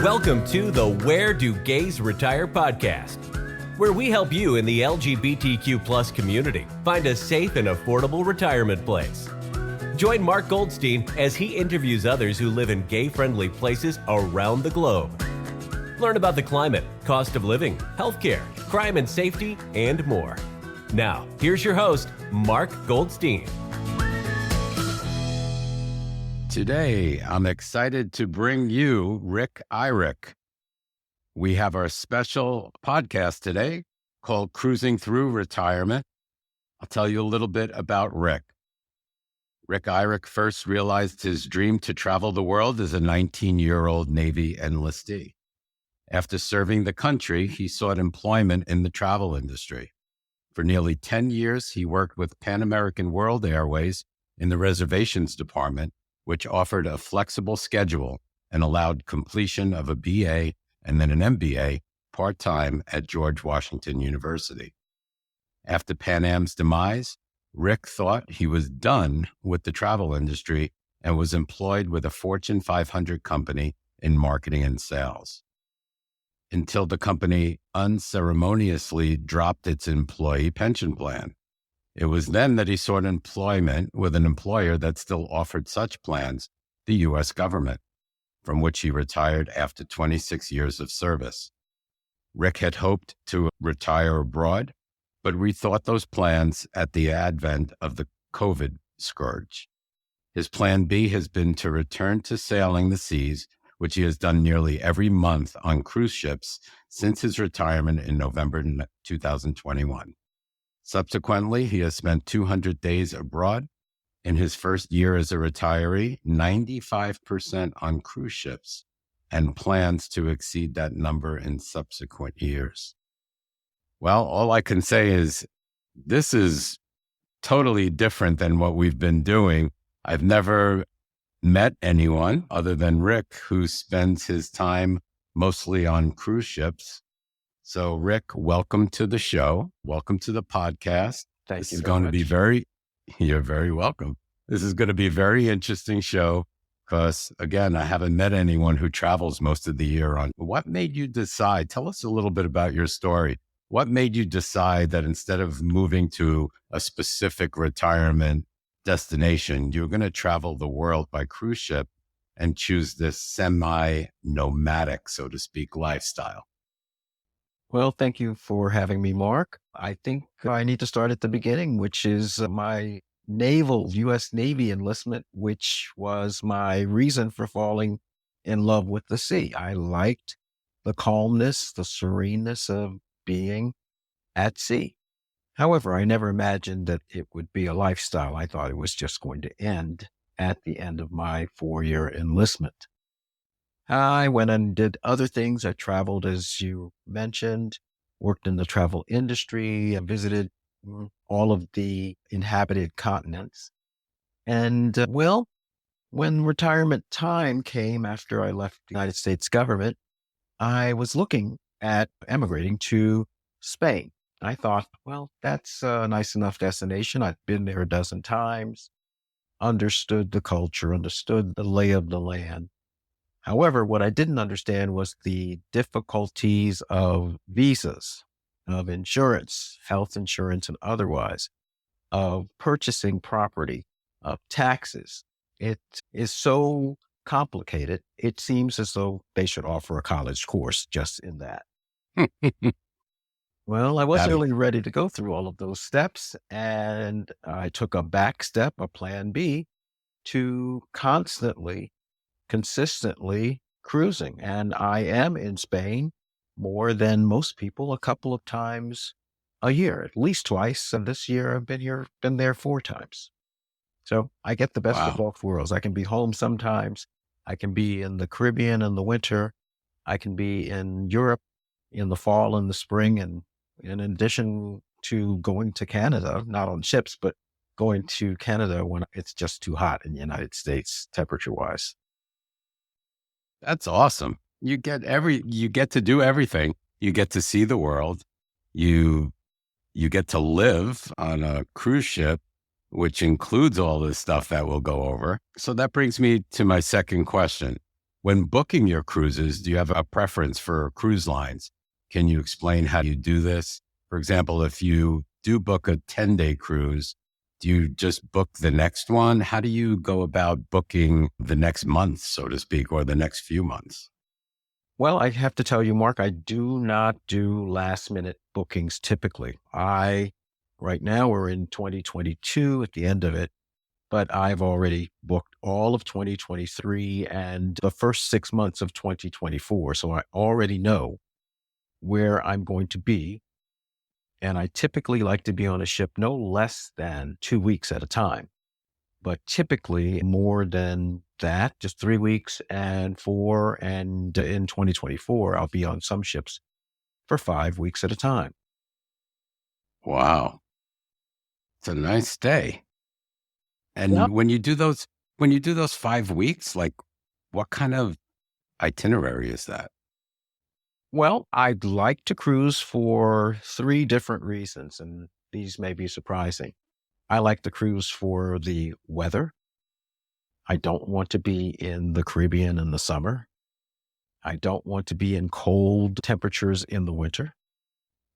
Welcome to the Where Do Gays Retire podcast, where we help you in the LGBTQ plus community find a safe and affordable retirement place. Join Mark Goldstein as he interviews others who live in gay-friendly places around the globe. Learn about the climate, cost of living, healthcare, crime and safety, and more. Now, here's your host, Mark Goldstein. Today, I'm excited to bring you Ric Irick. We have our special podcast today called Cruising Through Retirement. I'll tell you a little bit about Ric. Ric Irick first realized his dream to travel the world as a 19-year-old Navy enlistee. After serving the country, he sought employment in the travel industry. For nearly 10 years, he worked with Pan American World Airways in the Reservations department, which offered a flexible schedule and allowed completion of a BA and then an MBA part-time at George Washington University. After Pan Am's demise, Ric thought he was done with the travel industry and was employed with a Fortune 500 company in marketing and sales. Until the company unceremoniously dropped its employee pension plan. It was then that he sought employment with an employer that still offered such plans, the U.S. government, from which he retired after 26 years of service. Ric had hoped to retire abroad, but rethought those plans at the advent of the COVID scourge. His plan B has been to return to sailing the seas, which he has done nearly every month on cruise ships since his retirement in November 2021. Subsequently, he has spent 200 days abroad. In his first year as a retiree, 95% on cruise ships, and plans to exceed that number in subsequent years. Well, all I can say is this is totally different than what we've been doing. I've never met anyone other than Ric who spends his time mostly on cruise ships. So Ric, welcome to the show. Welcome to the podcast. Thank you. You're very welcome. This is going to be a very interesting show because, again, I haven't met anyone who travels most of the year on. What made you decide? Tell us a little bit about your story. What made you decide that instead of moving to a specific retirement destination, you're going to travel the world by cruise ship and choose this semi-nomadic, so to speak, lifestyle? Well, thank you for having me, Mark. I think I need to start at the beginning, which is my U.S. Navy enlistment, which was my reason for falling in love with the sea. I liked the calmness, the sereneness of being at sea. However, I never imagined that it would be a lifestyle. I thought it was just going to end at the end of my 4-year enlistment. I went and did other things. I traveled, as you mentioned, worked in the travel industry, I visited all of the inhabited continents. And when retirement time came after I left the United States government, I was looking at emigrating to Spain. I thought, well, that's a nice enough destination. I've been there a dozen times, understood the culture, understood the lay of the land. However, what I didn't understand was the difficulties of visas, of insurance, health insurance and otherwise, of purchasing property, of taxes. It is so complicated. It seems as though they should offer a college course just in that. Well, I wasn't really ready to go through all of those steps, and I took a back step, a plan B, to consistently cruising. And I am in Spain more than most people, a couple of times a year, at least twice. And this year I've been there 4 times. So I get the best of both worlds. I can be home sometimes. I can be in the Caribbean in the winter. I can be in Europe in the fall and the spring. And in addition to going to Canada, not on ships, but going to Canada when it's just too hot in the United States, temperature wise. That's awesome. You get to do everything. You get to see the world. You get to live on a cruise ship, which includes all this stuff that we'll go over. So that brings me to my second question. When booking your cruises, do you have a preference for cruise lines? Can you explain how you do this? For example, if you do book a 10-day cruise, do you just book the next one? How do you go about booking the next month, so to speak, or the next few months? Well, I have to tell you, Mark, I do not do last minute bookings typically. Right now we're in 2022 at the end of it, but I've already booked all of 2023 and the first 6 months of 2024. So I already know where I'm going to be. And I typically like to be on a ship no less than 2 weeks at a time, but typically more than that, just 3 weeks and in 2024, I'll be on some ships for 5 weeks at a time. Wow. It's a nice day. Yeah. And when you do those 5 weeks, like what kind of itinerary is that? Well, I'd like to cruise for three different reasons, and these may be surprising. I like to cruise for the weather. I don't want to be in the Caribbean in the summer. I don't want to be in cold temperatures in the winter.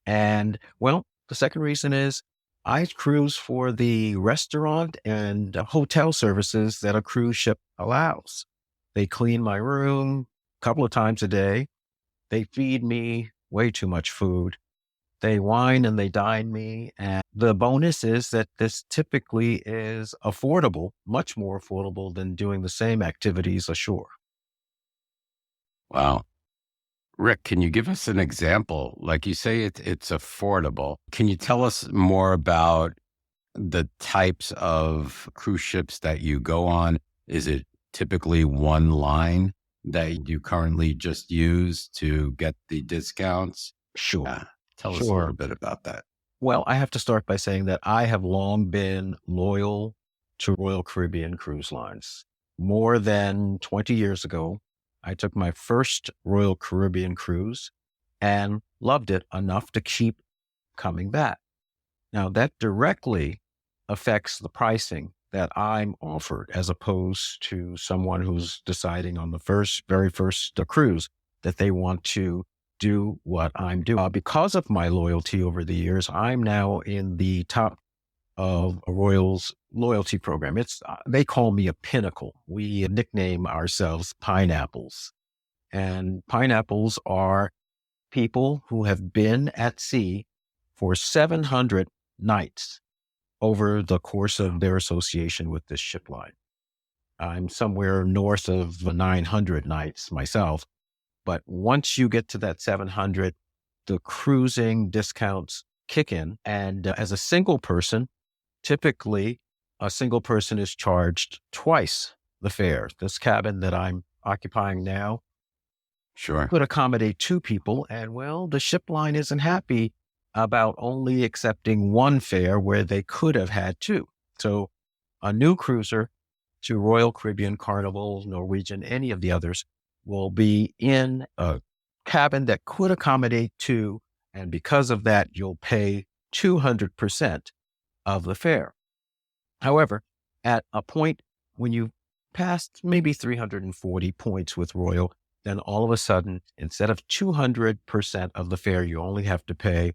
And well, the second reason is I cruise for the restaurant and hotel services that a cruise ship allows. They clean my room a couple of times a day. They feed me way too much food. They wine and they dine me. And the bonus is that this typically is affordable, much more affordable than doing the same activities ashore. Wow. Rick, can you give us an example? Like you say, it's affordable. Can you tell us more about the types of cruise ships that you go on? Is it typically one line that you currently just use to get the discounts? Sure. Tell us a Sure. little bit about that. Well, I have to start by saying that I have long been loyal to Royal Caribbean Cruise Lines. More than 20 years ago, I took my first Royal Caribbean cruise and loved it enough to keep coming back. Now, that directly affects the pricing that I'm offered as opposed to someone who's deciding on the very first cruise that they want to do what I'm doing. Because of my loyalty over the years, I'm now in the top of a Royals loyalty program. They call me a pinnacle. We nickname ourselves pineapples. And pineapples are people who have been at sea for 700 nights over the course of their association with this ship line. I'm somewhere north of 900 nights myself. But once you get to that 700, the cruising discounts kick in. And as a single person, typically a single person is charged twice the fare. This cabin that I'm occupying now Sure. could accommodate two people. And well, the ship line isn't happy about only accepting one fare where they could have had two. So a new cruiser to Royal Caribbean, Carnival, Norwegian, any of the others will be in a cabin that could accommodate two. And because of that, you'll pay 200% of the fare. However, at a point when you passed maybe 340 points with Royal, then all of a sudden, instead of 200% of the fare, you only have to pay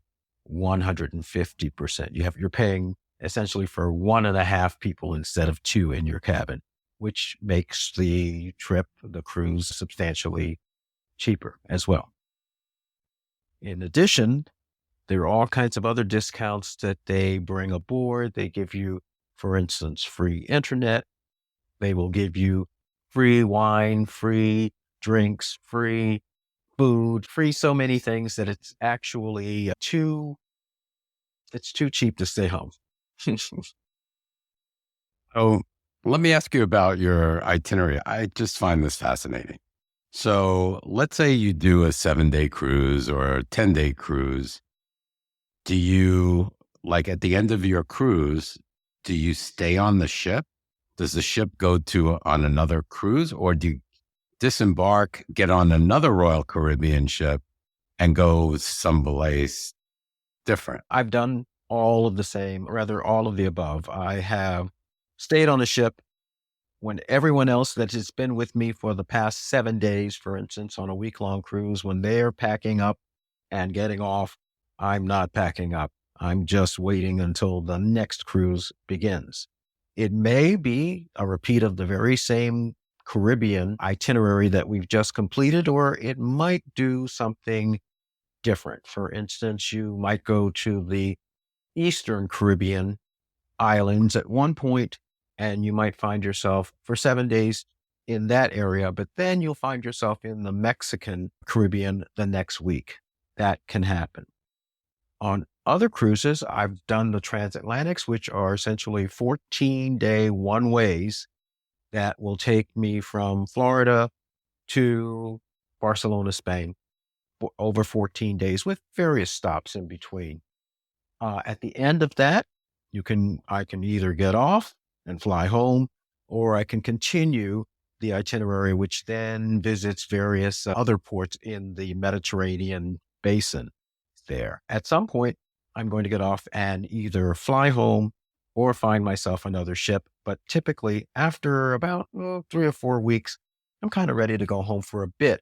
150%. You're paying essentially for 1.5 people instead of two in your cabin, which makes the cruise substantially cheaper as well. In addition, there are all kinds of other discounts that they bring aboard. They give you, for instance, free internet. They will give you free wine, free drinks, free food, free so many things that it's actually too cheap to stay home. So let me ask you about your itinerary. I just find this fascinating. So let's say you do a 7-day cruise or a 10-day cruise. Do you, like at the end of your cruise, do you stay on the ship? Does the ship go on another cruise, or do you disembark, get on another Royal Caribbean ship and go someplace different? I've done all of the above. I have stayed on a ship when everyone else that has been with me for the past 7 days, for instance, on a week-long cruise, when they're packing up and getting off, I'm not packing up. I'm just waiting until the next cruise begins. It may be a repeat of the very same Caribbean itinerary that we've just completed, or it might do something different. For instance, you might go to the Eastern Caribbean islands at one point, and you might find yourself for 7 days in that area, but then you'll find yourself in the Mexican Caribbean the next week. That can happen. On other cruises, I've done the transatlantics, which are essentially 14-day one-ways that will take me from Florida to Barcelona, Spain, for over 14 days with various stops in between. At the end of that, I can either get off and fly home, or I can continue the itinerary, which then visits various other ports in the Mediterranean basin there. At some point, I'm going to get off and either fly home or find myself another ship. But typically, after about 3 or 4 weeks, I'm kind of ready to go home for a bit,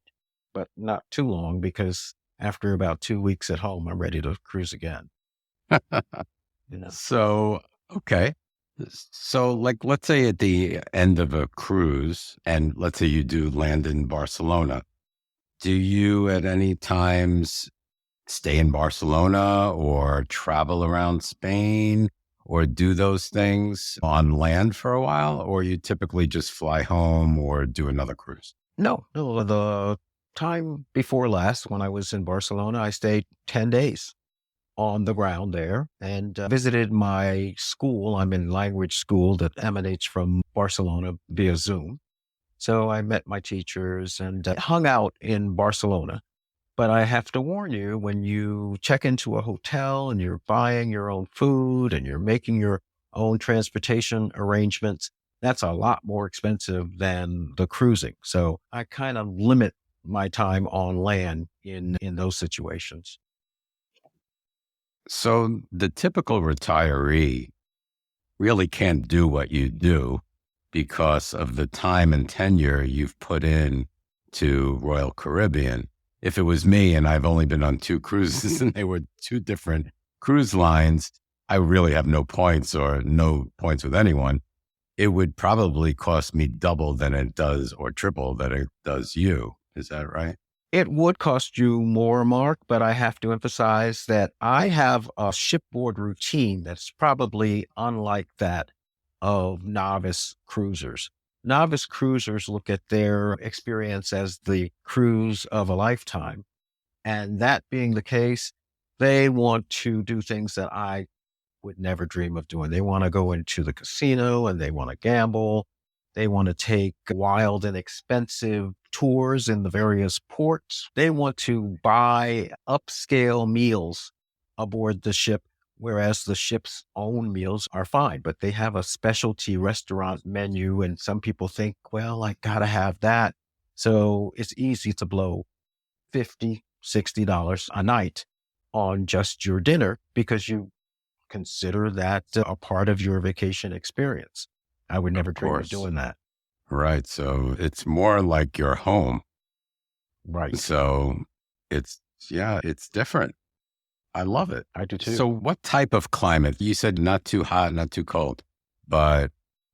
but not too long, because after about 2 weeks at home, I'm ready to cruise again. So, okay. So, like, let's say at the end of a cruise, and let's say you do land in Barcelona, do you at any times stay in Barcelona or travel around Spain or do those things on land for a while? Or you typically just fly home or do another cruise? No. The time before last, when I was in Barcelona, I stayed 10 days on the ground there and visited my school. I'm in language school that emanates from Barcelona via Zoom. So I met my teachers and hung out in Barcelona. But I have to warn you, when you check into a hotel and you're buying your own food and you're making your own transportation arrangements, that's a lot more expensive than the cruising. So I kind of limit my time on land in those situations. So the typical retiree really can't do what you do because of the time and tenure you've put in to Royal Caribbean. If it was me and I've only been on 2 cruises and they were 2 different cruise lines, I really have no points or no points with anyone. It would probably cost me double than it does or triple than it does you. Is that right? It would cost you more, Mark, but I have to emphasize that I have a shipboard routine that's probably unlike that of novice cruisers. Novice cruisers look at their experience as the cruise of a lifetime. And that being the case, they want to do things that I would never dream of doing. They want to go into the casino and they want to gamble. They want to take wild and expensive tours in the various ports. They want to buy upscale meals aboard the ship, whereas the ship's own meals are fine, but they have a specialty restaurant menu. And some people think, well, I got to have that. So it's easy to blow $50, $60 a night on just your dinner because you consider that a part of your vacation experience. I would never dream of doing that. Right. So it's more like your home. Right. So it's different. I love it. I do too. So what type of climate? You said not too hot, not too cold, but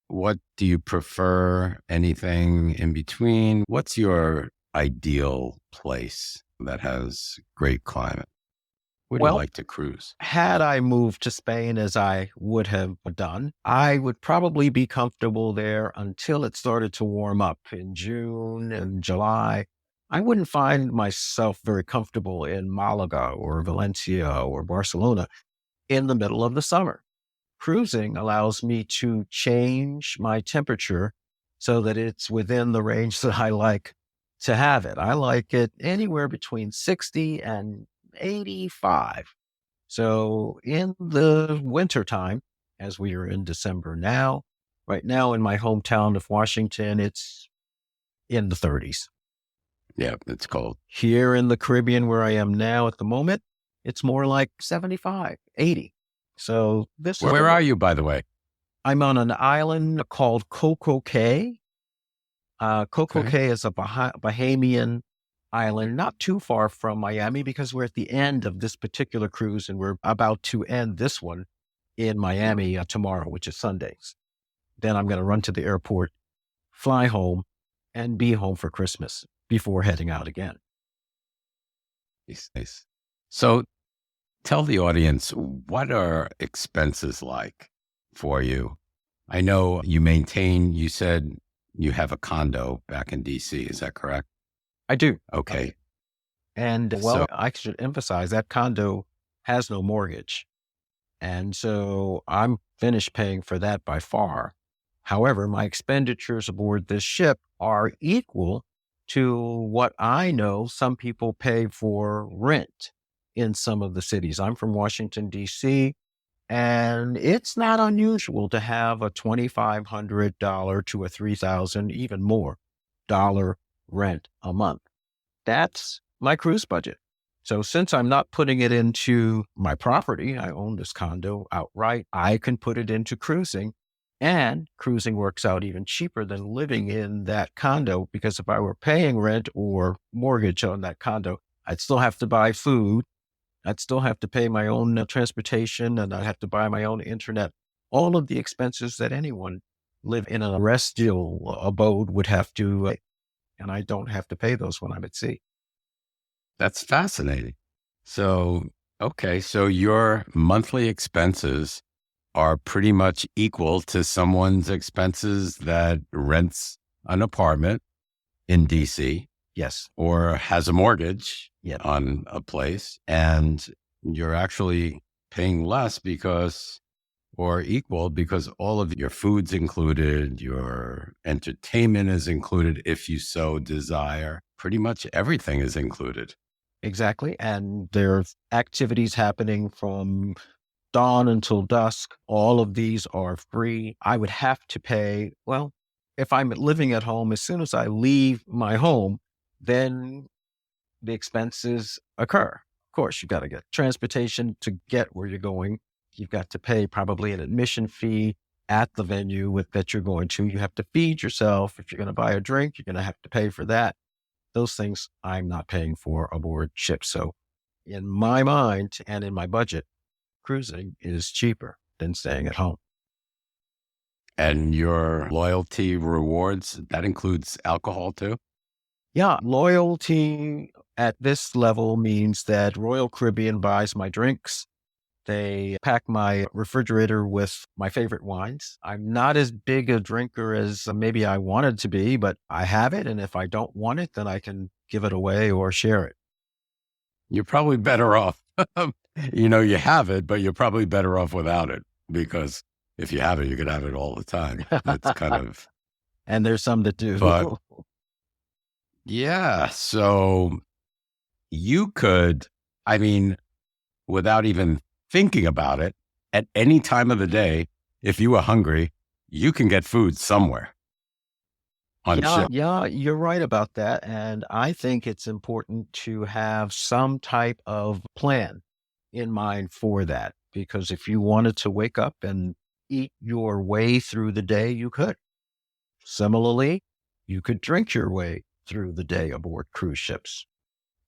what do you prefer? Anything in between? What's your ideal place that has great climate? Where do you like to cruise? Had I moved to Spain, as I would have done, I would probably be comfortable there until it started to warm up in June and July. I wouldn't find myself very comfortable in Malaga or Valencia or Barcelona in the middle of the summer. Cruising allows me to change my temperature so that it's within the range that I like to have it. I like it anywhere between 60 and 85. So in the wintertime, as we are in December now, right now in my hometown of Washington, it's in the 30s. Yeah, it's cold. Here in the Caribbean where I am now at the moment, it's more like 75, 80. So Where are you, by the way? I'm on an island called Coco Cay. Coco Okay. Cay is a Bahamian island, not too far from Miami, because we're at the end of this particular cruise and we're about to end this one in Miami tomorrow, which is Sundays. Then I'm going to run to the airport, fly home, and be home for Christmas before heading out again. Nice. So tell the audience, what are expenses like for you? I know you said you have a condo back in DC. Is that correct? I do. Okay. And So, I should emphasize that condo has no mortgage. And so I'm finished paying for that by far. However, my expenditures aboard this ship are equal to what I know some people pay for rent in some of the cities. I'm from Washington, D.C., and it's not unusual to have a $2,500 to a $3,000, even more, dollar rent a month. That's my cruise budget. So since I'm not putting it into my property, I own this condo outright, I can put it into cruising, and cruising works out even cheaper than living in that condo, because if I were paying rent or mortgage on that condo, I'd still have to buy food. I'd still have to pay my own transportation, and I'd have to buy my own internet. All of the expenses that anyone live in a restial abode would have to, and I don't have to pay those when I'm at sea. that's fascinating. So, okay. So your monthly expenses are pretty much equal to someone's expenses that rents an apartment in DC Yes. or has a mortgage Yeah. on a place, and you're actually paying less or equal because all of your food's included, your entertainment is included if you so desire. Pretty much everything is included. Exactly. And there's activities happening from dawn until dusk. All of these are free. I would have to pay, well, if I'm living at home, as soon as I leave my home, then the expenses occur. Of course, you've got to get transportation to get where you're going. You've got to pay probably an admission fee at the venue that you're going to. You have to feed yourself. If you're going to buy a drink, you're going to have to pay for that. Those things I'm not paying for aboard ship. So in my mind and in my budget, cruising is cheaper than staying at home. And your loyalty rewards, that includes alcohol too? Yeah, loyalty at this level means that Royal Caribbean buys my drinks. They pack my refrigerator with my favorite wines. I'm not as big a drinker as maybe I wanted to be, but I have it. And if I don't want it, then I can give it away or share it. You're probably better off. You have it, but you're probably better off without it, because if you have it, you could have it all the time. It's kind of, And there's some that do. but yeah. So you could, I mean, without even thinking about it, at any time of the day, if you were hungry, you can get food somewhere on ship. Yeah, you're right about that. And I think it's important to have some type of plan in mind for that, because if you wanted to wake up and eat your way through the day, you could. Similarly, you could drink your way through the day aboard cruise ships.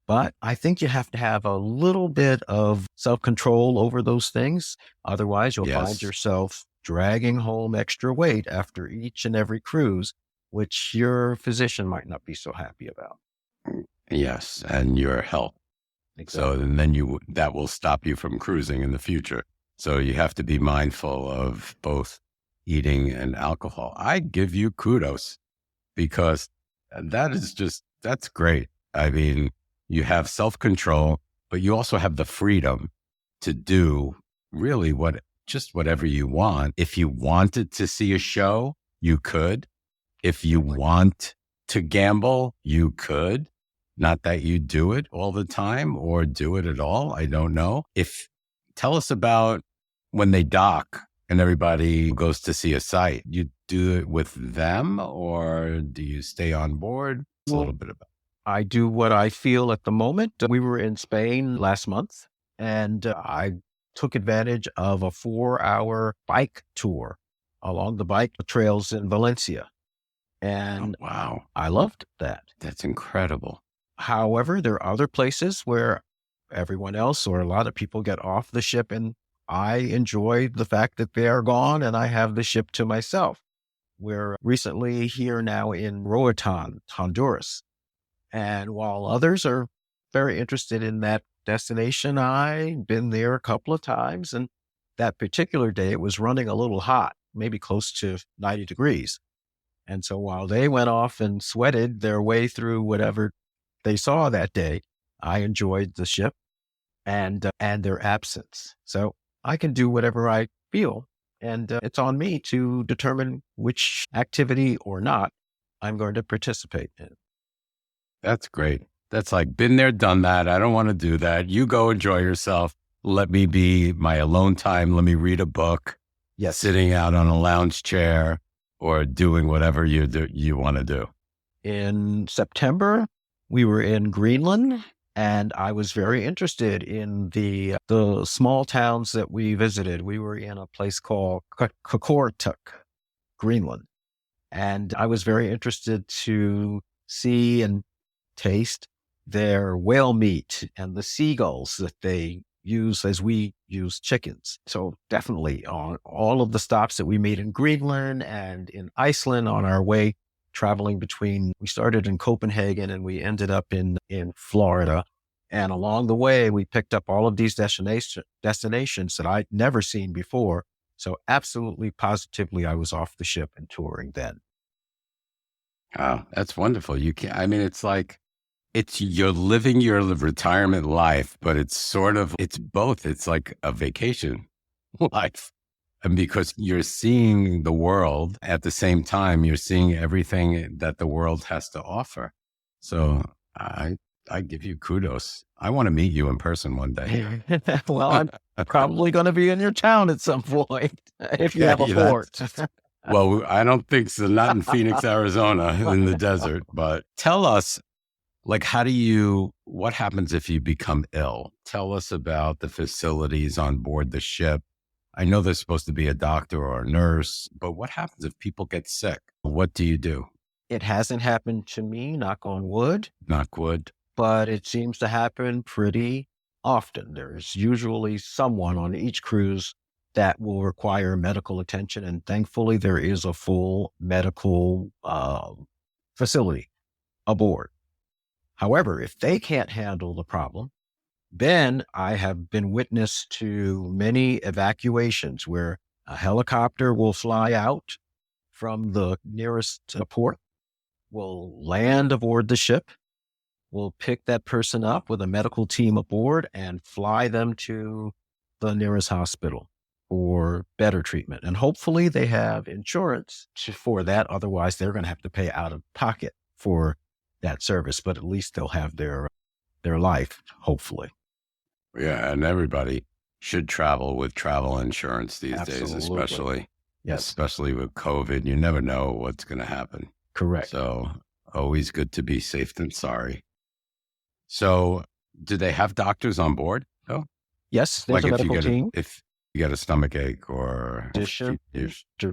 But I think you have to have a little bit of self-control over those things. Otherwise, you'll find Yes. yourself dragging home extra weight after each and every cruise, which your physician might not be so happy about. Yes. And your health. So, and then that will stop you from cruising in the future. So you have to be mindful of both eating and alcohol. I give you kudos, because that's great. I mean, you have self-control, but you also have the freedom to do really whatever you want. If you wanted to see a show, you could. If you want to gamble, you could. Not that you do it all the time or do it at all. I don't know. Tell us about when they dock and everybody goes to see a site. You do it with them, or do you stay on board? It's a little bit about. I do what I feel at the moment. We were in Spain last month, and I took advantage of a 4-hour bike tour along the bike trails in Valencia. Oh, And wow. I loved that. That's incredible. However, there are other places where everyone else or a lot of people get off the ship, and I enjoy the fact that they are gone and I have the ship to myself. We're recently here now in Roatan, Honduras. And while others are very interested in that destination, I've been there a couple of times. And that particular day, it was running a little hot, maybe close to 90 degrees. And so while they went off and sweated their way through whatever they saw that day, I enjoyed the ship and their absence. So I can do whatever I feel. And it's on me to determine which activity or not I'm going to participate in. That's great. That's like, been there, done that. I don't want to do that. You go enjoy yourself. Let me be my alone time. Let me read a book. Yes. Sitting out on a lounge chair or doing whatever you want to do. In September, we were in Greenland, and I was very interested in the small towns that we visited. We were in a place called Qaqortoq, Greenland, and I was very interested to see and taste their whale meat and the seagulls that they use as we use chickens. So definitely on all of the stops that we made in Greenland and in Iceland on our way traveling between, we started in Copenhagen and we ended up in Florida. And along the way, we picked up all of these destinations that I'd never seen before. So absolutely, positively, I was off the ship and touring then. Oh, that's wonderful. You can't, I mean, it's like, you're living your retirement life, but it's both. It's like a vacation life. And because you're seeing the world at the same time, you're seeing everything that the world has to offer. So I give you kudos. I want to meet you in person one day. Well, I'm probably going to be in your town at some point if you have a fort. Well, I don't think so. Not in Phoenix, Arizona, in the desert. But tell us, like, what happens if you become ill? Tell us about the facilities on board the ship. I know there's supposed to be a doctor or a nurse, but what happens if people get sick? What do you do? It hasn't happened to me, knock on wood. Knock wood. But it seems to happen pretty often. There's usually someone on each cruise that will require medical attention. And thankfully, there is a full medical facility aboard. However, if they can't handle the problem, then I have been witness to many evacuations where a helicopter will fly out from the nearest port, will land aboard the ship, will pick that person up with a medical team aboard and fly them to the nearest hospital for better treatment. And hopefully they have insurance for that. Otherwise, they're going to have to pay out of pocket for that service, but at least they'll have their life, hopefully. Yeah, and everybody should travel with travel insurance these Absolutely. days, especially. Yes. Especially with COVID. You never know what's going to happen. Correct. So always good to be safe than sorry. So do they have doctors on board? No. Yes, there's a medical team. If you get a stomach ache or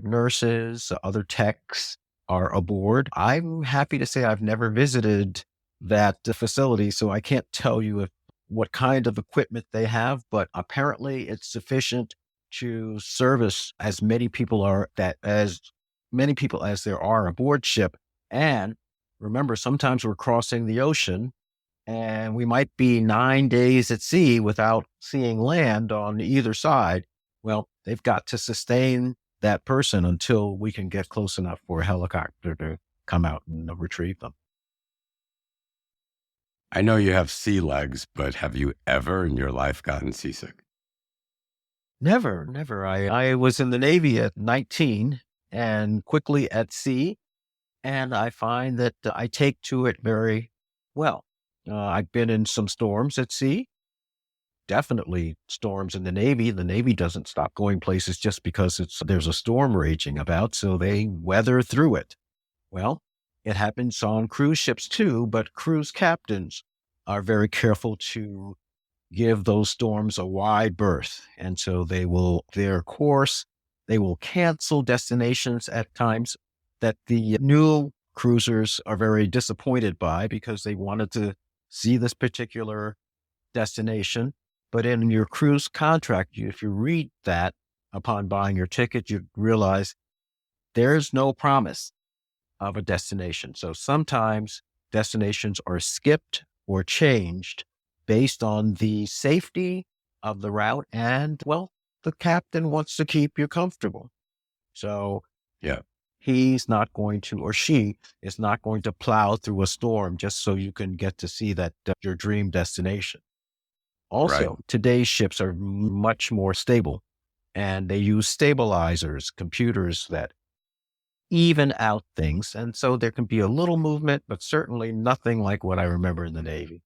nurses, other techs are aboard. I'm happy to say I've never visited that facility, so I can't tell you what kind of equipment they have, but apparently it's sufficient to service as many people as there are aboard ship. And remember, sometimes we're crossing the ocean and we might be 9 days at sea without seeing land on either side. Well, they've got to sustain that person until we can get close enough for a helicopter to come out and retrieve them. I know you have sea legs, but have you ever in your life gotten seasick? Never. I was in the Navy at 19 and quickly at sea. And I find that I take to it very well. I've been in some storms at sea, definitely storms in the Navy. The Navy doesn't stop going places just because there's a storm raging about, so they weather through it. Well, it happens on cruise ships too, but cruise captains are very careful to give those storms a wide berth. And so they will their course They will cancel destinations at times that the new cruisers are very disappointed by because they wanted to see this particular destination. But in your cruise contract, if you read that upon buying your ticket, you realize there's no promise of a destination. So sometimes destinations are skipped or changed based on the safety of the route. And well, the captain wants to keep you comfortable. So Yeah. he's not going to, or she is not going to plow through a storm just so you can get to see that your dream destination. Also, Right. today's ships are much more stable and they use stabilizers, computers that even out things. And so there can be a little movement, but certainly nothing like what I remember in the Navy.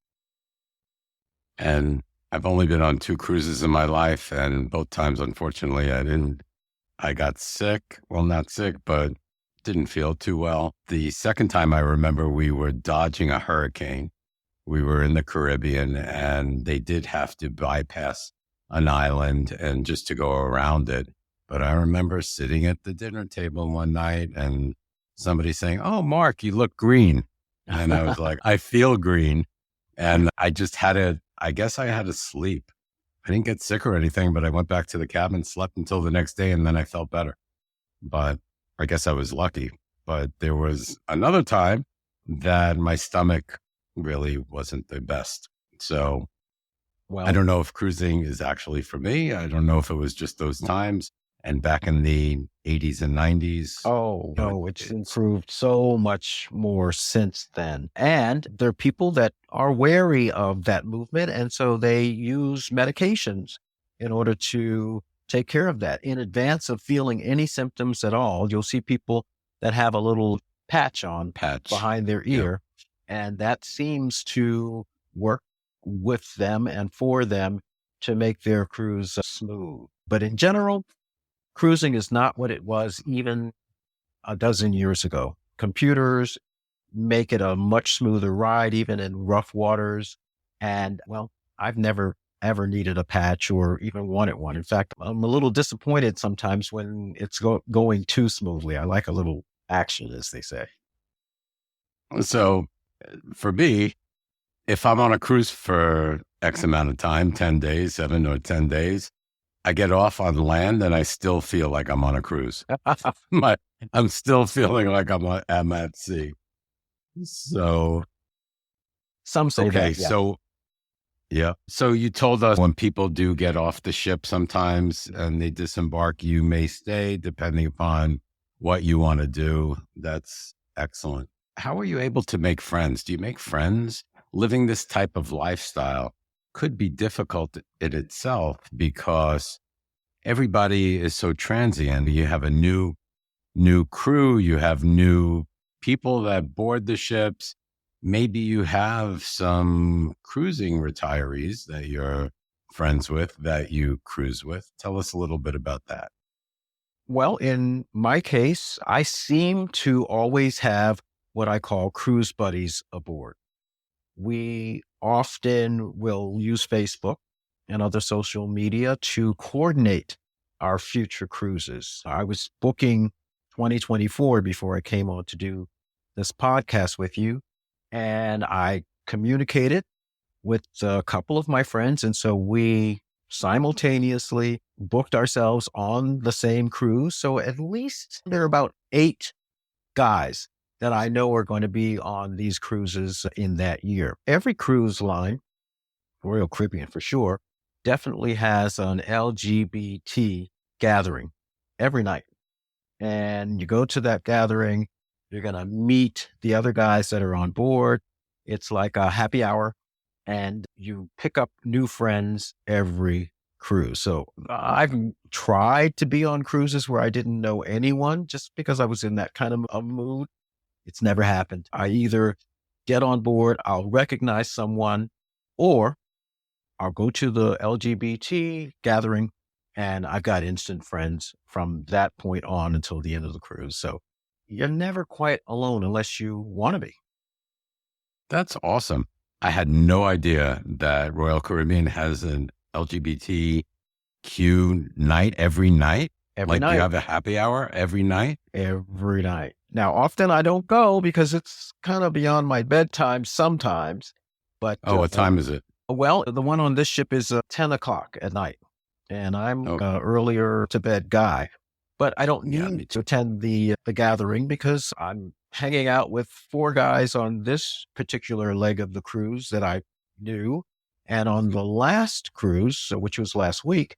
And I've only been on 2 cruises in my life, and both times, unfortunately, I got sick. Well, not sick, but didn't feel too well. The second time I remember we were dodging a hurricane. We were in the Caribbean and they did have to bypass an island and just to go around it. But I remember sitting at the dinner table one night and somebody saying, "Oh, Mark, you look green." And I was like, "I feel green." And I guess I had to sleep. I didn't get sick or anything, but I went back to the cabin, slept until the next day, and then I felt better. But I guess I was lucky. But there was another time that my stomach really wasn't the best. So Well, I don't know if cruising is actually for me. I don't know if it was just those times. And back in the 80s and 90s, oh, you know, no, it's improved so much more since then. And there are people that are wary of that movement. And so they use medications in order to take care of that. In advance of feeling any symptoms at all, you'll see people that have a little patch on patch. behind their Yeah. ear. And that seems to work with them and for them to make their cruise smooth. But in general, cruising is not what it was even a dozen years ago. Computers make it a much smoother ride, even in rough waters. And well, I've never ever needed a patch or even wanted one. In fact, I'm a little disappointed sometimes when it's going too smoothly. I like a little action, as they say. So for me, if I'm on a cruise for X amount of time, 10 days, 7 or 10 days, I get off on land and I still feel like I'm on a cruise. I'm still feeling like I'm at sea. So, Some say okay. that. Yeah. So, yeah. So you told us when people do get off the ship sometimes and they disembark, you may stay depending upon what you want to do. That's excellent. How are you able to make friends? Do you make friends? Living this type of lifestyle could be difficult in itself because everybody is so transient. You have a new crew, you have new people that board the ships. Maybe you have some cruising retirees that you're friends with, that you cruise with. Tell us a little bit about that. Well, in my case, I seem to always have what I call cruise buddies aboard. We often will use Facebook and other social media to coordinate our future cruises. I was booking 2024 before I came on to do this podcast with you, and I communicated with a couple of my friends. And so we simultaneously booked ourselves on the same cruise. So at least there are about 8 guys that I know are going to be on these cruises in that year. Every cruise line, Royal Caribbean for sure, definitely has an LGBT gathering every night. And you go to that gathering, you're going to meet the other guys that are on board. It's like a happy hour and you pick up new friends every cruise. So I've tried to be on cruises where I didn't know anyone just because I was in that kind of a mood. It's never happened. I either get on board, I'll recognize someone, or I'll go to the LGBT gathering and I've got instant friends from that point on until the end of the cruise. So you're never quite alone unless you want to be. That's awesome. I had no idea that Royal Caribbean has an LGBTQ night every night. every Do you night. have a happy hour every night? Every night. Now, often I don't go because it's kind of beyond my bedtime sometimes. But Oh, what time is it? well, the one on this ship is 10 o'clock at night, and I'm Oh, earlier to bed guy. But I don't yeah, me need to too. attend the gathering because I'm hanging out with four guys on this particular leg of the cruise that I knew. And on the last cruise, which was last week,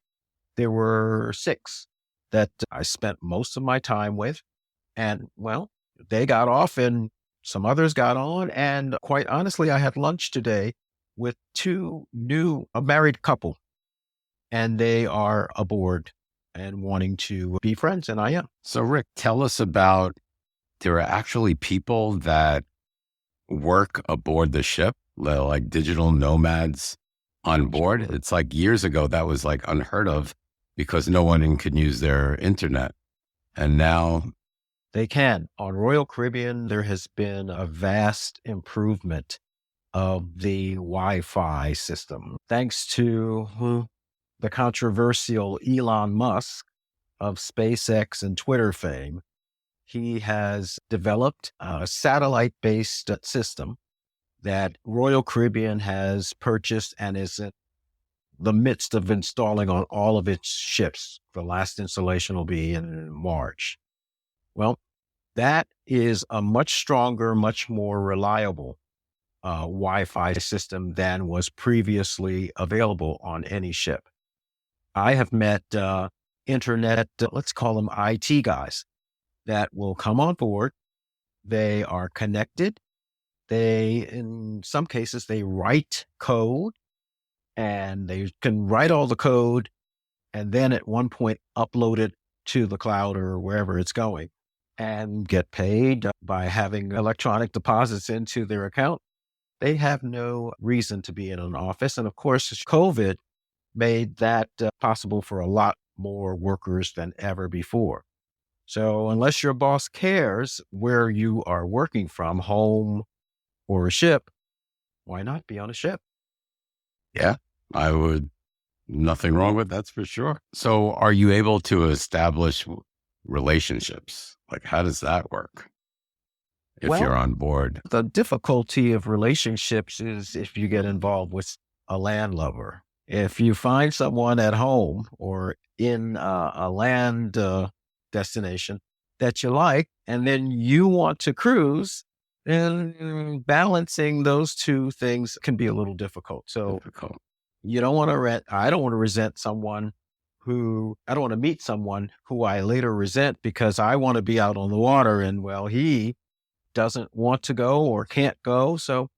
there were six that I spent most of my time with. And well, they got off and some others got on. And quite honestly, I had lunch today with a married couple, and they are aboard and wanting to be friends. And I am. So, Rick, tell us about, there are actually people that work aboard the ship, like digital nomads on board. It's like years ago, that was like unheard of because no one can use their internet. And now, They can. On Royal Caribbean, there has been a vast improvement of the Wi-Fi system. Thanks to the controversial Elon Musk of SpaceX and Twitter fame, he has developed a satellite-based system that Royal Caribbean has purchased and is in the midst of installing on all of its ships. The last installation will be in March. Well, that is a much stronger, much more reliable Wi-Fi system than was previously available on any ship. I have met internet, let's call them IT guys, that will come on board. They are connected. In some cases, they write code, and they can write all the code and then at one point upload it to the cloud or wherever it's going and get paid by having electronic deposits into their account. They have no reason to be in an office. And of course, COVID made that possible for a lot more workers than ever before. So unless your boss cares where you are working from, home or a ship, why not be on a ship? yeah, I would, nothing wrong with that's for sure. So, are you able to establish relationships? Like, how does that work if Well, you're on board? the difficulty of relationships is if you get involved with a landlubber. If you find someone at home or in a land destination that you like, and then you want to cruise, then balancing those two things can be a little difficult. So Difficult. you don't want to I don't want to I don't want to meet someone who I later resent because I want to be out on the water and well, he doesn't want to go or can't go. So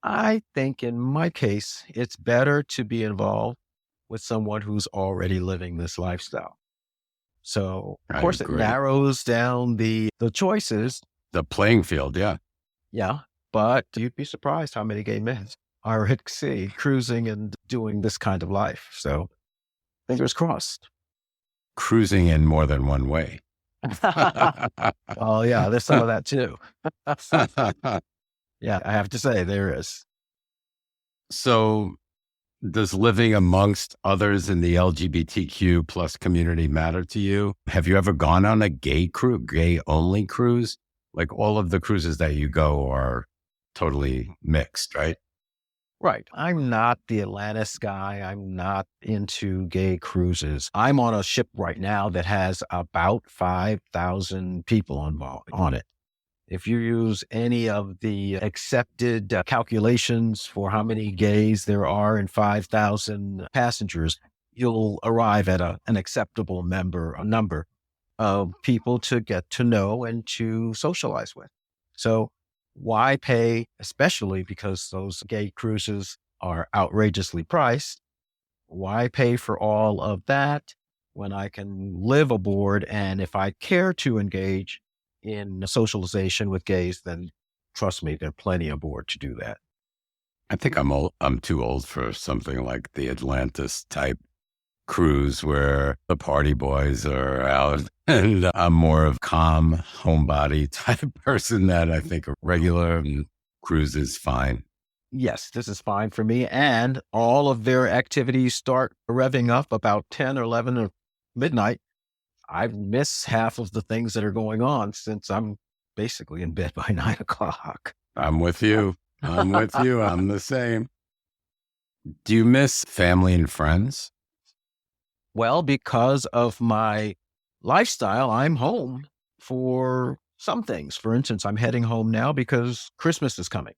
I think in my case, it's better to be involved with someone who's already living this lifestyle. So of I course it agree. narrows down the choices. The playing field, yeah. Yeah. But you'd be surprised how many gay men are at sea cruising and doing this kind of life. So fingers crossed. Cruising in more than one way. Oh yeah, there's some of that too. Yeah, I have to say there is. So, does living amongst others in the LGBTQ plus community matter to you? Have you ever gone on a gay only cruise? Like all of the cruises that you go are totally mixed, right? Right. I'm not the Atlantis guy. I'm not into gay cruises. I'm on a ship right now that has about 5,000 people involved on it. If you use any of the accepted calculations for how many gays there are in 5,000 passengers, you'll arrive at an acceptable number of people to get to know and to socialize with. So why pay, especially because those gay cruises are outrageously priced? Why pay for all of that when I can live aboard? And if I care to engage in socialization with gays, then trust me, there are plenty aboard to do that. I think I'm too old for something like the Atlantis type cruise where the party boys are out, and I'm more of calm homebody type person that I think a regular cruise is fine. Yes, this is fine for me. And all of their activities start revving up about 10 or 11 or midnight. I miss half of the things that are going on since I'm basically in bed by 9 o'clock. I'm with you. I'm with you. I'm the same. Do you miss family and friends? Well, because of my lifestyle, I'm home for some things. For instance, I'm heading home now because Christmas is coming.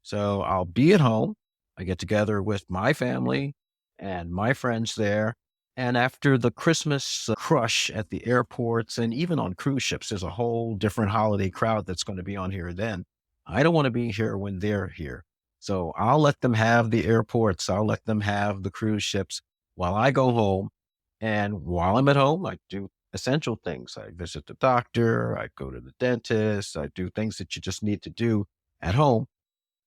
So I'll be at home. I get together with my family and my friends there. And after the Christmas crush at the airports and even on cruise ships, there's a whole different holiday crowd that's going to be on here then. I don't want to be here when they're here. So I'll let them have the airports. I'll let them have the cruise ships while I go home. And while I'm at home, I do essential things. I visit the doctor. I go to the dentist. I do things that you just need to do at home.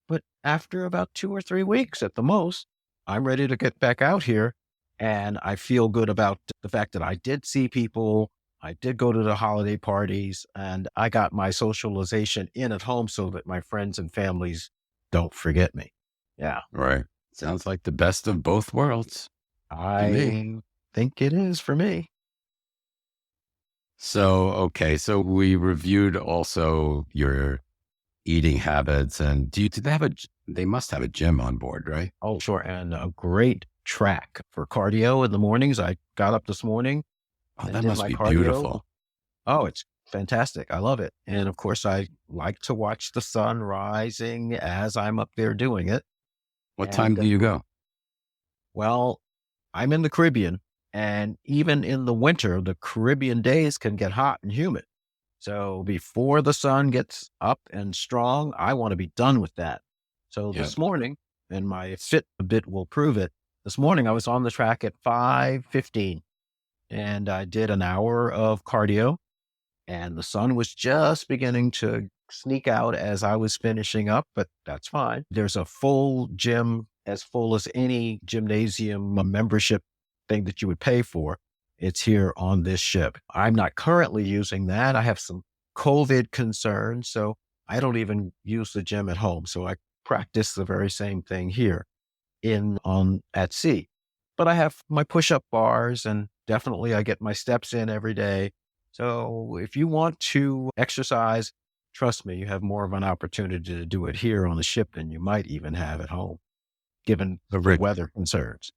But after about 2 or 3 weeks at the most, I'm ready to get back out here. And I feel good about the fact that I did see people. I did go to the holiday parties and I got my socialization in at home so that my friends and families don't forget me. Yeah. Right. Sounds like the best of both worlds to me. I think it is for me. So, okay. So we reviewed also your eating habits, and do they have they must have a gym on board, right? Oh, sure. And a great track for cardio in the mornings. I got up this morning Oh, and that did must my be cardio. beautiful. Oh, it's fantastic. I love it. And of course, I like to watch the sun rising as I'm up there doing it. What time And do you go? well, I'm in the Caribbean, and even in the winter, the Caribbean days can get hot and humid. So before the sun gets up and strong, I want to be done with that. So Yeah. this morning, and my Fitbit will prove it, this morning I was on the track at 5:15 and I did an hour of cardio and the sun was just beginning to sneak out as I was finishing up, but that's fine. There's a full gym, as full as any gymnasium membership thing that you would pay for. It's here on this ship. I'm not currently using that. I have some COVID concerns, so I don't even use the gym at home. So I practice the very same thing here at sea. But I have my push-up bars and definitely I get my steps in every day. So if you want to exercise, trust me, you have more of an opportunity to do it here on the ship than you might even have at home, given So the Rick, weather concerns.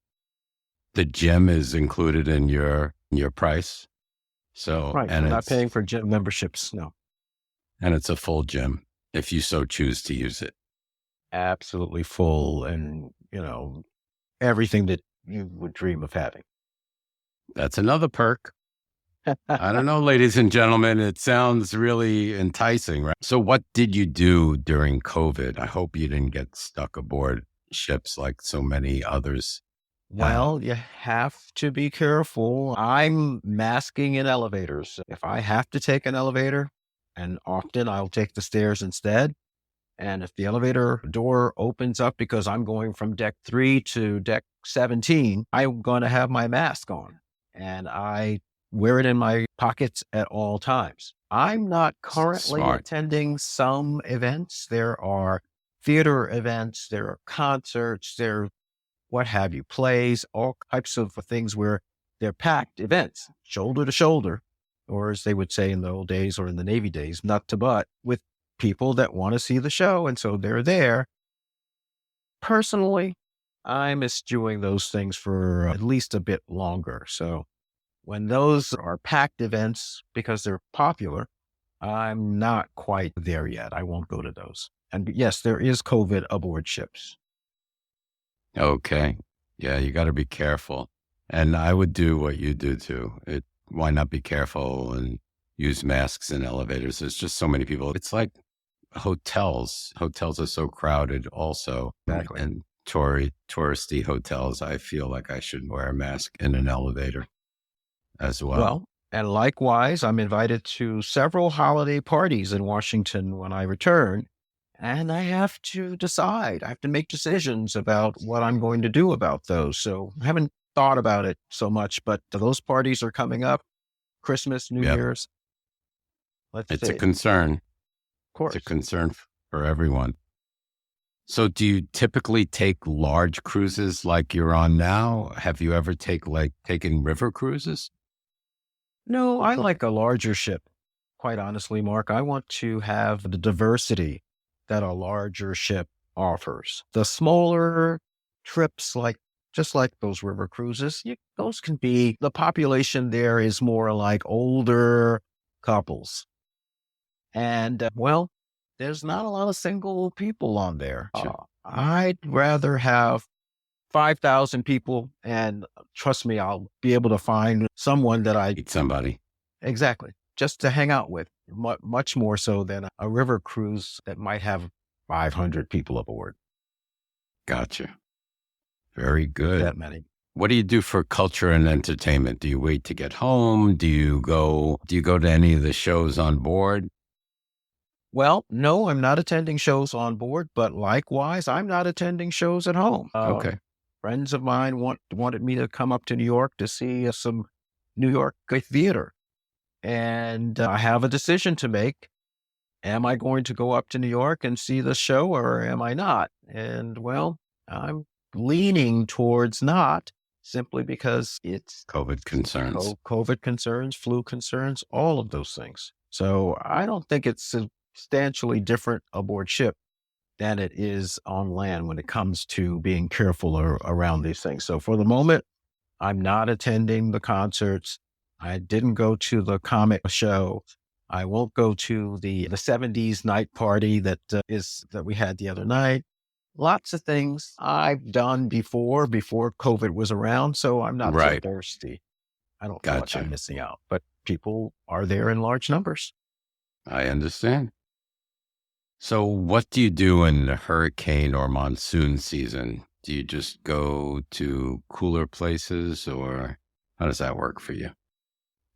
the gym is included in your price. So, Right. and I'm not it's paying for gym memberships. No, a full gym if you so choose to use it. absolutely full and, everything that you would dream of having. That's another perk. I don't know, ladies and gentlemen, it sounds really enticing, right? So what did you do during COVID? I hope you didn't get stuck aboard ships like so many others have. Well, you have to be careful. I'm masking in elevators. If I have to take an elevator, and often I'll take the stairs instead. And if the elevator door opens up because I'm going from deck 3 to deck 17, I'm going to have my mask on and I wear it in my pockets at all times. I'm not currently Smart. attending some events. There are theater events, there are concerts, there what have you, plays, all types of things where they're packed events, shoulder to shoulder, or as they would say in the old days or in the Navy days, nut to butt, with people that want to see the show. And so they're there. Personally, I'm eschewing those things for at least a bit longer. So when those are packed events because they're popular, I'm not quite there yet. I won't go to those. And yes, there is COVID aboard ships. Okay. Yeah, you got to be careful. And I would do what you do too. Why not be careful and use masks in elevators? There's just so many people. It's like hotels. Hotels are so crowded also. Exactly. And touristy hotels, I feel like I should wear a mask in an elevator as well. Well, and likewise, I'm invited to several holiday parties in Washington when I return. And I have to decide. I have to make decisions about what I'm going to do about those. So I haven't thought about it so much, but those parties are coming up. Christmas, New Yep. Year's. Let's It's see. a concern. Of course. It's a concern for everyone. So do you typically take large cruises like you're on now? Have you ever taken river cruises? No, I like a larger ship. Quite honestly, Mark, I want to have the diversity that a larger ship offers. The smaller trips, just like those river cruises, those can be, the population there is more like older couples. And there's not a lot of single people on there. Sure. I'd rather have 5,000 people, and trust me, I'll be able to find someone that I Meet somebody. exactly just to hang out with, much more so than a river cruise that might have 500 people aboard. Gotcha. Very good. That many. What do you do for culture and entertainment? Do you wait to get home? Do you go to any of the shows on board? Well, no, I'm not attending shows on board, but likewise, I'm not attending shows at home. Okay. Friends of mine wanted me to come up to New York to see some New York theater. And I have a decision to make. Am I going to go up to New York and see the show, or am I not? And I'm leaning towards not, simply because it's COVID concerns. COVID concerns, flu concerns, all of those things. So I don't think it's substantially different aboard ship than it is on land when it comes to being careful around these things. So for the moment, I'm not attending the concerts. I didn't go to the comic show. I won't go to the 70s night party that we had the other night. Lots of things I've done before COVID was around, so I'm not so thirsty. I don't feel like I'm missing out, but people are there in large numbers. I understand. So what do you do in the hurricane or monsoon season? Do you just go to cooler places, or how does that work for you?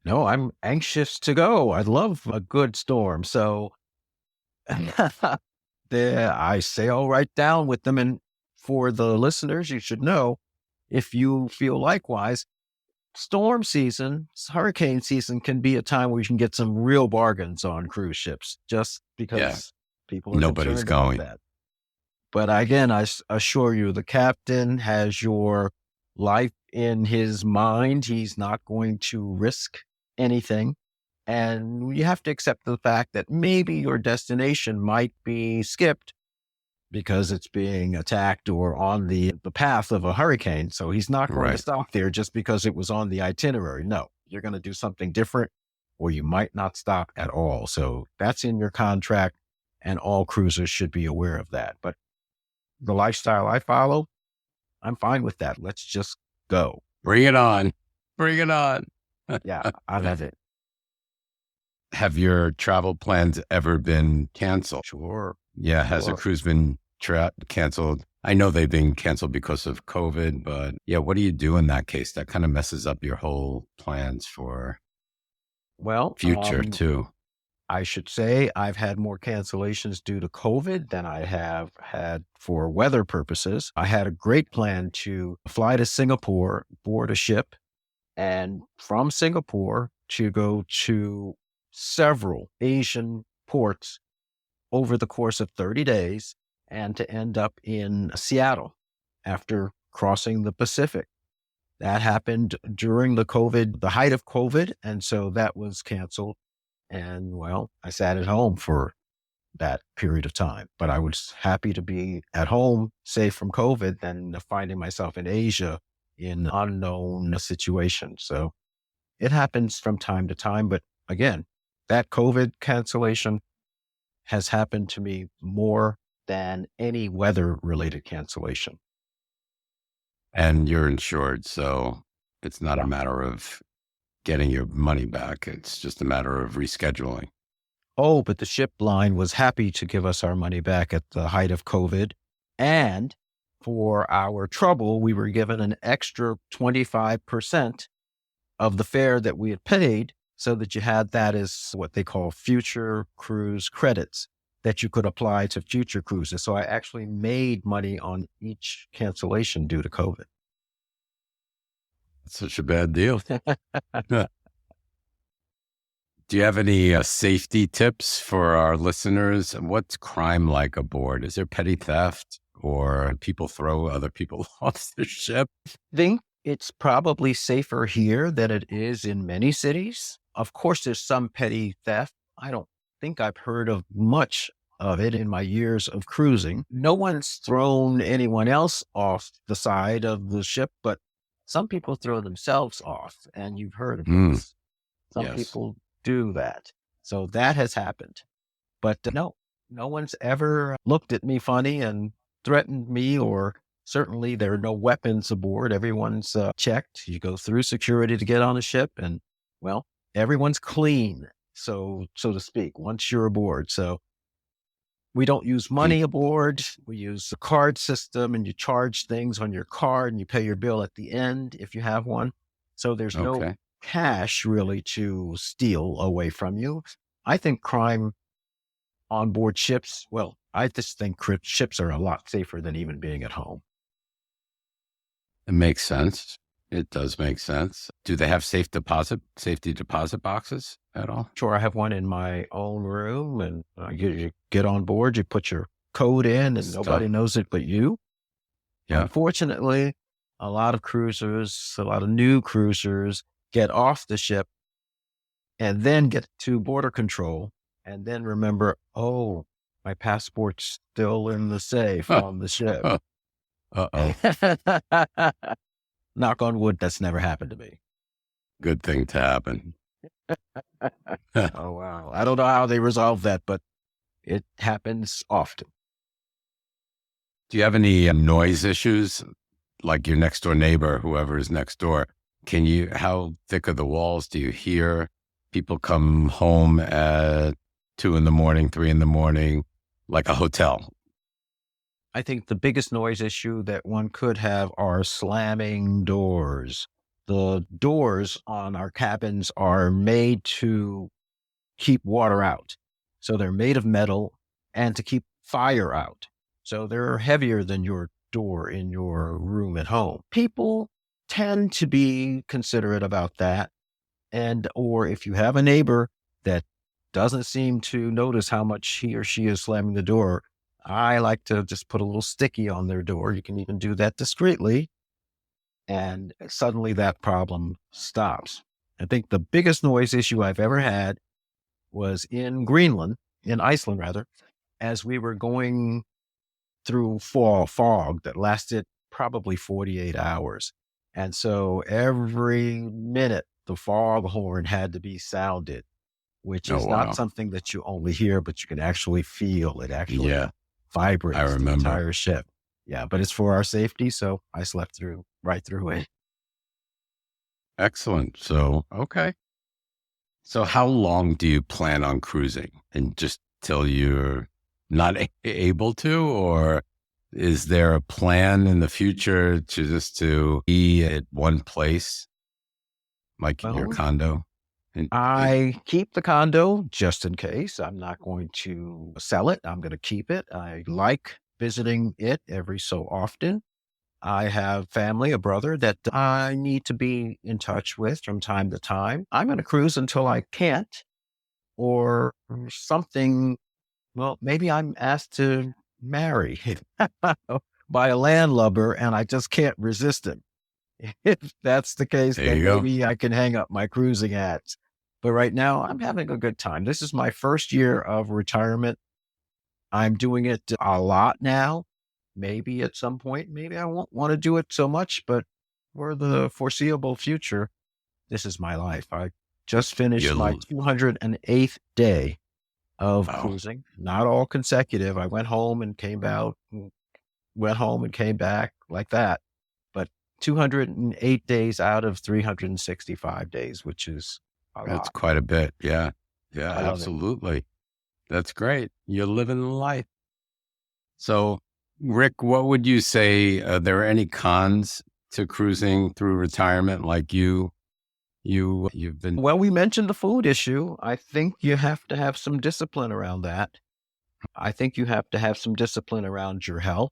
No, I'm anxious to go. I love a good storm. So I sail right down with them. And for the listeners, you should know, if you feel likewise, storm season, hurricane season can be a time where you can get some real bargains on cruise ships, just because people are nobody's concerned going. about that. But again, I assure you, the captain has your life in his mind. He's not going to risk anything. And you have to accept the fact that maybe your destination might be skipped because it's being attacked or on the path of a hurricane. So he's not going to stop there just because it was on the itinerary. No, you're going to do something different, or you might not stop at all. So that's in your contract, and all cruisers should be aware of that. But the lifestyle I follow, I'm fine with that. Let's just go. Bring it on. Bring it on. Yeah, I love it. Have your travel plans ever been canceled? Sure. Yeah. Has a cruise been canceled? I know they've been canceled because of COVID, but what do you do in that case? That kind of messes up your whole plans for future too. I should say I've had more cancellations due to COVID than I have had for weather purposes. I had a great plan to fly to Singapore, board a ship, and from Singapore to go to several Asian ports over the course of 30 days, and to end up in Seattle after crossing the Pacific. That happened during the height of COVID. And so that was canceled. And I sat at home for that period of time, but I was happy to be at home, safe from COVID, than finding myself in Asia in unknown situations. So it happens from time to time. But again, that COVID cancellation has happened to me more than any weather-related cancellation. And you're insured, so it's not a matter of getting your money back. It's just a matter of rescheduling. Oh, but the ship line was happy to give us our money back at the height of COVID. And for our trouble, we were given an extra 25% of the fare that we had paid, so that you had that as what they call future cruise credits that you could apply to future cruises. So I actually made money on each cancellation due to COVID. That's such a bad deal. Do you have any safety tips for our listeners? What's crime like aboard? Is there petty theft, or people throw other people off the ship? I think It's probably safer here than it is in many cities. Of course, there's some petty theft. I don't think I've heard of much of it in my years of cruising. No one's thrown anyone else off the side of the ship, but some people throw themselves off, and you've heard of this. Some Yes. people do that. So that has happened. But no one's ever looked at me funny and threatened me, or certainly there are no weapons aboard. Everyone's checked. You go through security to get on a ship, and well, everyone's clean, so to speak, once you're aboard. So we don't use money aboard. We use the card system, and you charge things on your card and you pay your bill at the end if you have one. So there's no Okay. cash really to steal away from you. I think crime on board ships, well, I just think ships are a lot safer than even being at home. It makes sense. It does make sense. Do they have safety deposit boxes at all? Sure, I have one in my own room, and you get on board, you put your code in, and nobody knows it but you. Yeah. Unfortunately, a lot of new cruisers get off the ship and then get to border control and then remember, oh, my passport's still in the safe on the ship. Uh-oh. Knock on wood, that's never happened to me. Good thing to happen. Oh, wow. I don't know how they resolve that, but it happens often. Do you have any noise issues? Like your next door neighbor, whoever is next door, how thick are the walls? Do you hear people come home at 2 a.m, 3 a.m, like a hotel? I think the biggest noise issue that one could have are slamming doors. The doors on our cabins are made to keep water out. So they're made of metal and to keep fire out. So they're heavier than your door in your room at home. People tend to be considerate about that. Or if you have a neighbor that doesn't seem to notice how much he or she is slamming the door, I like to just put a little sticky on their door. You can even do that discreetly. And suddenly that problem stops. I think the biggest noise issue I've ever had was in Iceland rather, as we were going through fog that lasted probably 48 hours. And so every minute the foghorn had to be sounded, which is not something that you only hear, but you can actually feel. It actually vibrates the entire ship. Yeah, but it's for our safety. So I slept right through it. Excellent. So, okay. So how long do you plan on cruising? And just till you're not able to, or is there a plan in the future to be at one place, like your condo? I keep the condo just in case. I'm not going to sell it. I'm going to keep it. I like visiting it every so often. I have family, a brother that I need to be in touch with from time to time. I'm going to cruise until I can't, or something. Well, maybe I'm asked to marry by a landlubber and I just can't resist him. If that's the case, then maybe I can hang up my cruising hats. But right now, I'm having a good time. This is my first year of retirement. I'm doing it a lot now. Maybe at some point, maybe I won't want to do it so much, but for the foreseeable future, this is my life. I just finished my 208th day of cruising, not all consecutive. I went home and came out, went home and came back like that. But 208 days out of 365 days, which is a lot. That's quite a bit. Yeah. Yeah, absolutely. That's great. You're living the life. So, Rick, what would you say? Are there any cons to cruising through retirement like you've been? Well, we mentioned the food issue. I think you have to have some discipline around that. I think you have to have some discipline around your health.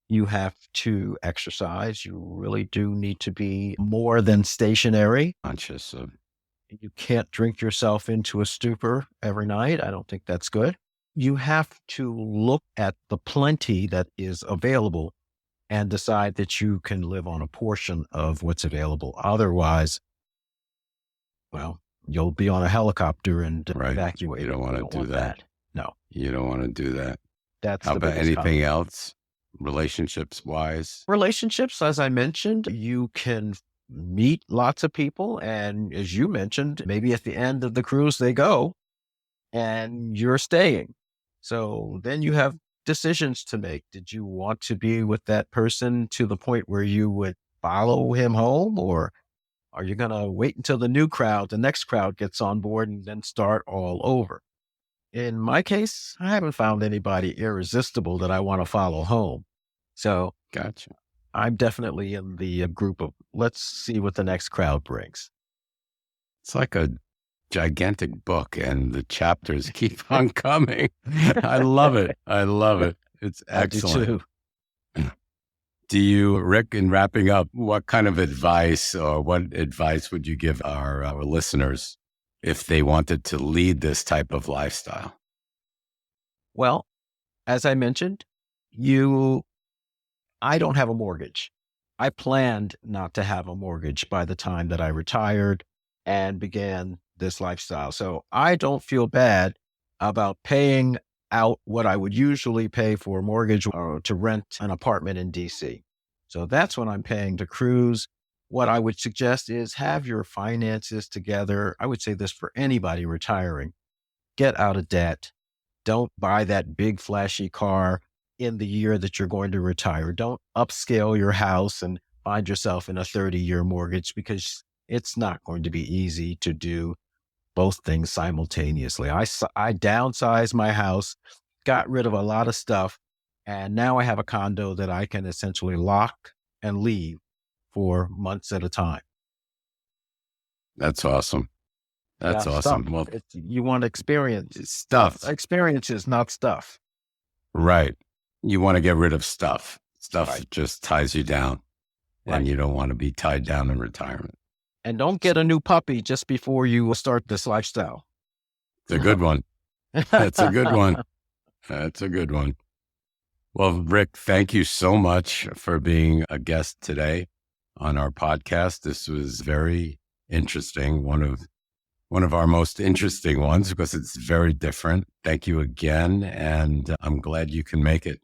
You have to exercise. You really do need to be more than stationary. Conscious of. You can't drink yourself into a stupor every night. I don't think that's good. You have to look at the plenty that is available and decide that you can live on a portion of what's available. Otherwise, well, you'll be on a helicopter and Right. evacuate. You don't want to do that. No, You don't want to do that. that's How the about biggest anything con. else, relationships wise? Relationships, as I mentioned, you can meet lots of people. And as you mentioned, maybe at the end of the cruise, they go and you're staying. So then you have decisions to make. Did you want to be with that person to the point where you would follow him home, or are you going to wait until the next crowd gets on board and then start all over? In my case, I haven't found anybody irresistible that I want to follow home. So Gotcha. I'm definitely in the group of let's see what the next crowd brings. It's like a gigantic book and the chapters keep on coming. I love it. I love it. It's excellent. I do too. Do you, Rick, in wrapping up, what kind of advice or what advice would you give our listeners if they wanted to lead this type of lifestyle? Well, as I mentioned, I don't have a mortgage. I planned not to have a mortgage by the time that I retired and began this lifestyle. So I don't feel bad about paying out what I would usually pay for a mortgage or to rent an apartment in DC. So that's what I'm paying to cruise. What I would suggest is have your finances together. I would say this for anybody retiring. Get out of debt. Don't buy that big flashy car in the year that you're going to retire. Don't upscale your house and find yourself in a 30-year mortgage, because it's not going to be easy to do both things simultaneously. I downsized my house, got rid of a lot of stuff, and now I have a condo that I can essentially lock and leave for months at a time. That's awesome. That's Yeah, awesome. stuff. Well, You want experience. stuff. Experiences, not stuff. Right. You want to get rid of stuff. Stuff Right. just ties you down, Right. and you don't want to be tied down in retirement. And don't get a new puppy just before you start this lifestyle. It's a good one. That's a good one. That's a good one. Well, Rick, thank you so much for being a guest today on our podcast. This was very interesting. One of our most interesting ones, because it's very different. Thank you again. And I'm glad you can make it.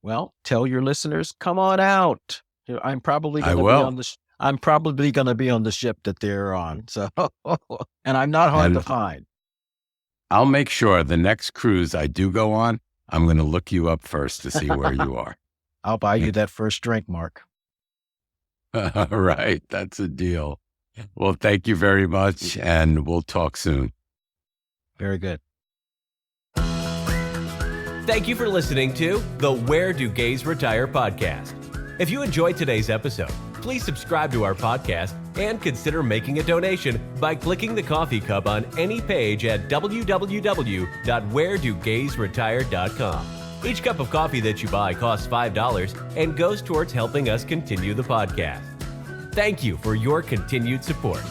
Well, tell your listeners, come on out. I'm probably I going to be will. on I'm probably going to be on the ship that they're on. So, and I'm not hard to And find. I'll make sure the next cruise I do go on, I'm going to look you up first to see where you are. I'll buy you that first drink, Mark. All right. That's a deal. Well, thank you very much. And we'll talk soon. Very good. Thank you for listening to the Where Do Gays Retire podcast. If you enjoyed today's episode, please subscribe to our podcast and consider making a donation by clicking the coffee cup on any page at www.wheredogaysretire.com. Each cup of coffee that you buy costs $5 and goes towards helping us continue the podcast. Thank you for your continued support.